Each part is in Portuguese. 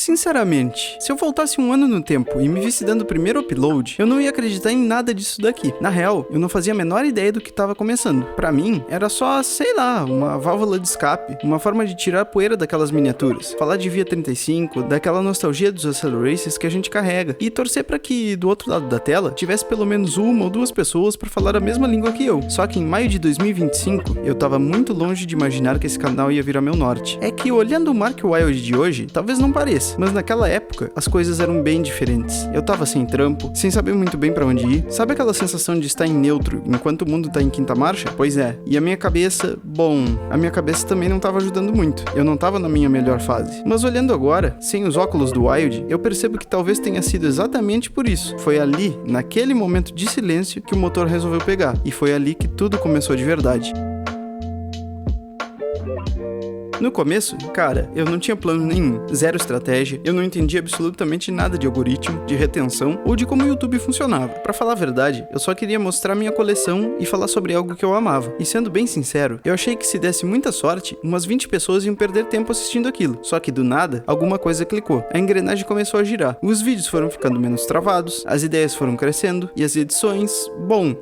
Sinceramente, se eu voltasse um ano no tempo e me visse dando o primeiro upload, eu não ia acreditar em nada disso daqui. Na real, eu não fazia a menor ideia do que estava começando. Pra mim, era só, sei lá, uma válvula de escape, uma forma de tirar a poeira daquelas miniaturas, falar de Via 35, daquela nostalgia dos Accelerations que a gente carrega, e torcer pra que, do outro lado da tela, tivesse pelo menos uma ou duas pessoas pra falar a mesma língua que eu. Só que em maio de 2025, eu tava muito longe de imaginar que esse canal ia virar meu norte. É que, olhando o Mark Wild de hoje, talvez não pareça, mas naquela época, as coisas eram bem diferentes. Eu tava sem trampo, sem saber muito bem pra onde ir. Sabe aquela sensação de estar em neutro, enquanto o mundo tá em quinta marcha? Pois é. E a minha cabeça, a minha cabeça também não tava ajudando muito. Eu não tava na minha melhor fase. Mas olhando agora, sem os óculos do Wild, eu percebo que talvez tenha sido exatamente por isso. Foi ali, naquele momento de silêncio, que o motor resolveu pegar. E foi ali que tudo começou de verdade. No começo, cara, eu não tinha plano nenhum, zero estratégia, eu não entendia absolutamente nada de algoritmo, de retenção ou de como o YouTube funcionava. Pra falar a verdade, eu só queria mostrar minha coleção e falar sobre algo que eu amava. E sendo bem sincero, eu achei que se desse muita sorte, umas 20 pessoas iam perder tempo assistindo aquilo. Só que do nada, alguma coisa clicou. A engrenagem começou a girar. Os vídeos foram ficando menos travados, as ideias foram crescendo e as edições,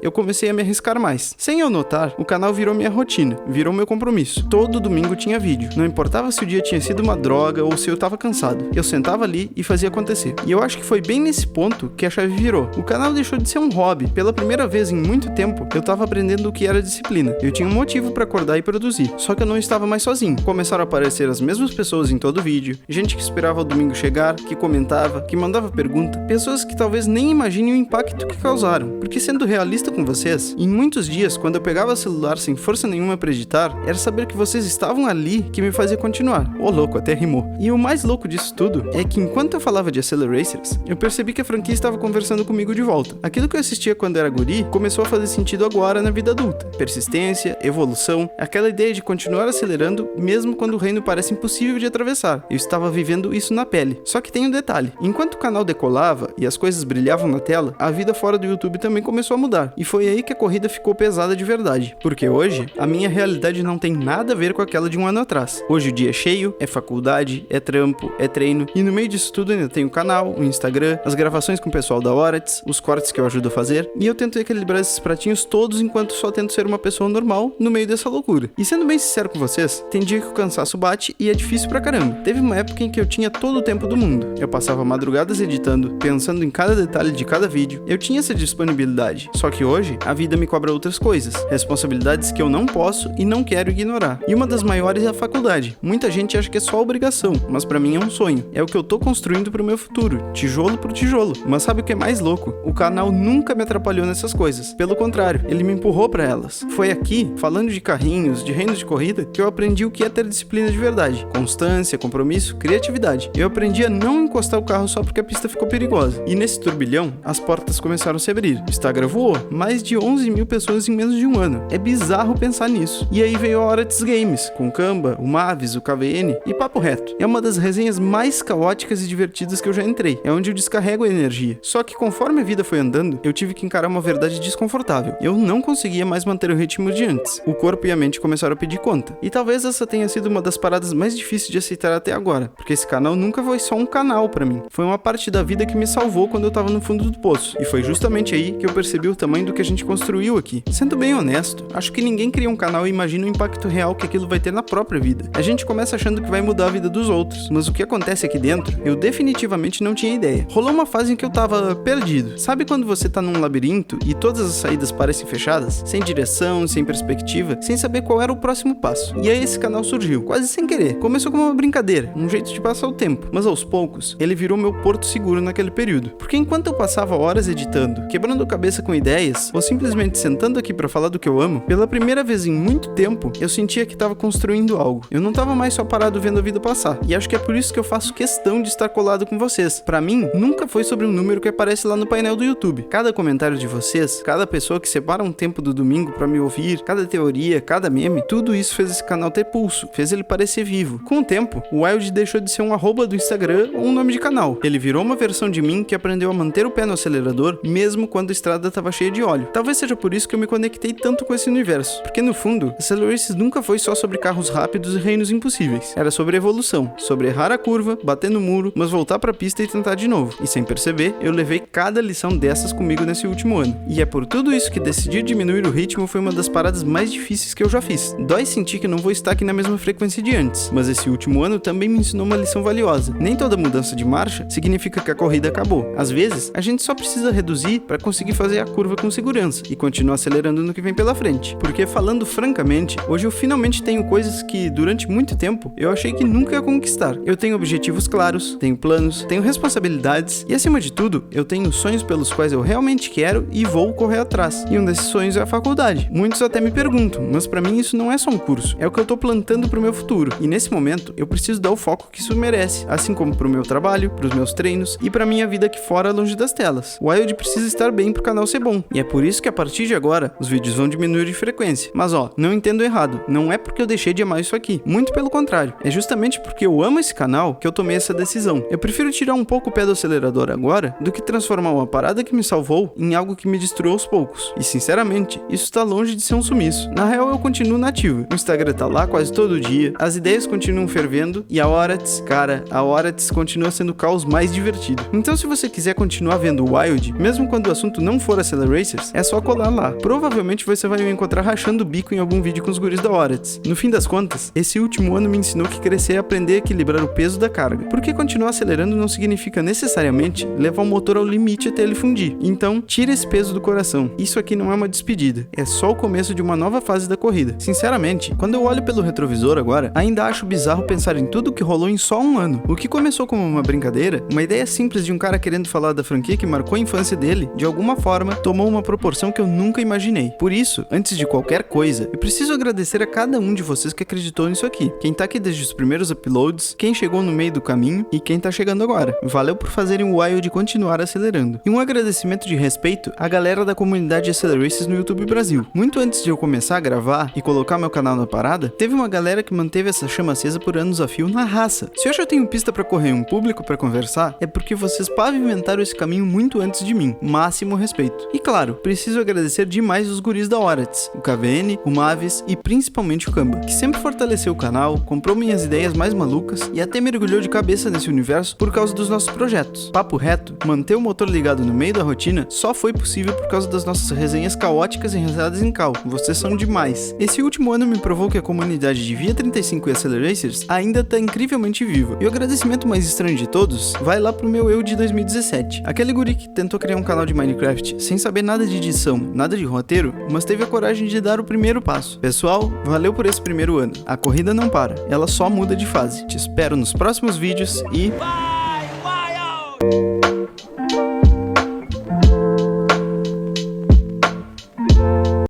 eu comecei a me arriscar mais. Sem eu notar, o canal virou minha rotina, virou meu compromisso. Todo domingo tinha vídeo. Não importava se o dia tinha sido uma droga ou se eu tava cansado. Eu sentava ali e fazia acontecer. E eu acho que foi bem nesse ponto que a chave virou. O canal deixou de ser um hobby. Pela primeira vez em muito tempo, eu tava aprendendo o que era disciplina. Eu tinha um motivo pra acordar e produzir. Só que eu não estava mais sozinho. Começaram a aparecer as mesmas pessoas em todo vídeo. Gente que esperava o domingo chegar, que comentava, que mandava pergunta. Pessoas que talvez nem imaginem o impacto que causaram. Porque sendo realista com vocês, em muitos dias, quando eu pegava o celular sem força nenhuma pra editar, era saber que vocês estavam ali que me fazia continuar. Ô louco, até rimou. E o mais louco disso tudo é que enquanto eu falava de Acceleracers, eu percebi que a franquia estava conversando comigo de volta. Aquilo que eu assistia quando era guri começou a fazer sentido agora na vida adulta. Persistência, evolução, aquela ideia de continuar acelerando mesmo quando o reino parece impossível de atravessar. Eu estava vivendo isso na pele. Só que tem um detalhe. Enquanto o canal decolava e as coisas brilhavam na tela, a vida fora do YouTube também começou a mudar. E foi aí que a corrida ficou pesada de verdade. Porque hoje, a minha realidade não tem nada a ver com aquela de um ano atrás. Hoje o dia é cheio, é faculdade, é trampo, é treino, e no meio disso tudo ainda tem o canal, o Instagram, as gravações com o pessoal da Oratz, os cortes que eu ajudo a fazer, e eu tento equilibrar esses pratinhos todos enquanto só tento ser uma pessoa normal no meio dessa loucura. E sendo bem sincero com vocês, tem dia que o cansaço bate e é difícil pra caramba. Teve uma época em que eu tinha todo o tempo do mundo. Eu passava madrugadas editando, pensando em cada detalhe de cada vídeo, eu tinha essa disponibilidade. Só que hoje, a vida me cobra outras coisas, responsabilidades que eu não posso e não quero ignorar. E uma das maiores é a faculdade. Muita gente acha que é só obrigação, mas pra mim é um sonho. É o que eu tô construindo pro meu futuro, tijolo por tijolo. Mas sabe o que é mais louco? O canal nunca me atrapalhou nessas coisas. Pelo contrário, ele me empurrou pra elas. Foi aqui, falando de carrinhos, de reinos de corrida, que eu aprendi o que é ter disciplina de verdade. Constância, compromisso, criatividade. Eu aprendi a não encostar o carro só porque a pista ficou perigosa. E nesse turbilhão, as portas começaram a se abrir. O Instagram voou. Mais de 11 mil pessoas em menos de um ano. É bizarro pensar nisso. E aí veio a Oratz Games, com o Kamba, o Mavis, o KVN e papo reto. É uma das resenhas mais caóticas e divertidas que eu já entrei. É onde eu descarrego a energia. Só que conforme a vida foi andando, eu tive que encarar uma verdade desconfortável. Eu não conseguia mais manter o ritmo de antes. O corpo e a mente começaram a pedir conta. E talvez essa tenha sido uma das paradas mais difíceis de aceitar até agora, porque esse canal nunca foi só um canal pra mim. Foi uma parte da vida que me salvou quando eu tava no fundo do poço. E foi justamente aí que eu percebi o tamanho do que a gente construiu aqui. Sendo bem honesto, acho que ninguém cria um canal e imagina o impacto real que aquilo vai ter na própria vida. A gente começa achando que vai mudar a vida dos outros, mas o que acontece aqui dentro, eu definitivamente não tinha ideia. Rolou uma fase em que eu tava perdido. Sabe quando você tá num labirinto e todas as saídas parecem fechadas? Sem direção, sem perspectiva, sem saber qual era o próximo passo. E aí esse canal surgiu, quase sem querer. Começou como uma brincadeira, um jeito de passar o tempo, mas aos poucos, ele virou meu porto seguro naquele período. Porque enquanto eu passava horas editando, quebrando a cabeça com ideias, ou simplesmente sentando aqui pra falar do que eu amo, pela primeira vez em muito tempo, eu sentia que tava construindo algo. Eu não tava mais só parado vendo a vida passar. E acho que é por isso que eu faço questão de estar colado com vocês. Pra mim, nunca foi sobre um número que aparece lá no painel do YouTube. Cada comentário de vocês, cada pessoa que separa um tempo do domingo pra me ouvir, cada teoria, cada meme, tudo isso fez esse canal ter pulso, fez ele parecer vivo. Com o tempo, o Wild deixou de ser um arroba do Instagram ou um nome de canal. Ele virou uma versão de mim que aprendeu a manter o pé no acelerador, mesmo quando a estrada tava cheia de óleo. Talvez seja por isso que eu me conectei tanto com esse universo. Porque no fundo, Accelerations nunca foi só sobre carros rápidos dos reinos impossíveis. Era sobre evolução, sobre errar a curva, bater no muro, mas voltar pra pista e tentar de novo. E sem perceber, eu levei cada lição dessas comigo nesse último ano. E é por tudo isso que decidir diminuir o ritmo foi uma das paradas mais difíceis que eu já fiz. Dói sentir que não vou estar aqui na mesma frequência de antes, mas esse último ano também me ensinou uma lição valiosa. Nem toda mudança de marcha significa que a corrida acabou. Às vezes, a gente só precisa reduzir para conseguir fazer a curva com segurança e continuar acelerando no que vem pela frente. Porque, falando francamente, hoje eu finalmente tenho coisas que, durante muito tempo, eu achei que nunca ia conquistar. Eu tenho objetivos claros, tenho planos, tenho responsabilidades e, acima de tudo, eu tenho sonhos pelos quais eu realmente quero e vou correr atrás. E um desses sonhos é a faculdade. Muitos até me perguntam, mas pra mim isso não é só um curso, é o que eu tô plantando pro meu futuro. E nesse momento, eu preciso dar o foco que isso merece, assim como pro meu trabalho, pros meus treinos e pra minha vida aqui fora, longe das telas. O Wild precisa estar bem pro canal ser bom. E é por isso que a partir de agora, os vídeos vão diminuir de frequência. Mas ó, não entendo errado, não é porque eu deixei de amar isso aqui. Muito pelo contrário. É justamente porque eu amo esse canal que eu tomei essa decisão. Eu prefiro tirar um pouco o pé do acelerador agora do que transformar uma parada que me salvou em algo que me destruiu aos poucos. E sinceramente, isso tá longe de ser um sumiço. Na real, eu continuo nativo. O Instagram tá lá quase todo dia, as ideias continuam fervendo e a Horatz continua sendo o caos mais divertido. Então, se você quiser continuar vendo o Wild, mesmo quando o assunto não for Acceleracers, é só colar lá. Provavelmente você vai me encontrar rachando o bico em algum vídeo com os guris da Horatz. No fim das contas, esse último ano me ensinou que crescer é aprender a equilibrar o peso da carga. Porque continuar acelerando não significa necessariamente levar o motor ao limite até ele fundir. Então, tira esse peso do coração. Isso aqui não é uma despedida, é só o começo de uma nova fase da corrida. Sinceramente, quando eu olho pelo retrovisor agora, ainda acho bizarro pensar em tudo que rolou em só um ano. O que começou como uma brincadeira, uma ideia simples de um cara querendo falar da franquia que marcou a infância dele, de alguma forma, tomou uma proporção que eu nunca imaginei. Por isso, antes de qualquer coisa, eu preciso agradecer a cada um de vocês que acreditou nisso aqui. Quem tá aqui desde os primeiros uploads, quem chegou no meio do caminho e quem tá chegando agora. Valeu por fazerem o Wild continuar acelerando. E um agradecimento de respeito à galera da comunidade Accelerations no YouTube Brasil. Muito antes de eu começar a gravar e colocar meu canal na parada, teve uma galera que manteve essa chama acesa por anos a fio na raça. Se eu já tenho pista pra correr e um público pra conversar, é porque vocês pavimentaram esse caminho muito antes de mim. Máximo respeito. E claro, preciso agradecer demais os guris da Horatz, o KVN, o Mavis e principalmente o Kamba, que sempre fortaleceu o canal, comprou minhas ideias mais malucas e até mergulhou de cabeça nesse universo por causa dos nossos projetos. Papo reto, manter o motor ligado no meio da rotina só foi possível por causa das nossas resenhas caóticas e rezadas em cal. Vocês são demais. Esse último ano me provou que a comunidade de Via 35 e Acceleracers ainda tá incrivelmente viva. E o agradecimento mais estranho de todos vai lá pro meu eu de 2017. Aquele guri que tentou criar um canal de Minecraft sem saber nada de edição, nada de roteiro, mas teve a coragem de dar o primeiro passo. Pessoal, valeu por esse primeiro ano. A corrida não para, ela só muda de fase. Te espero nos próximos vídeos e...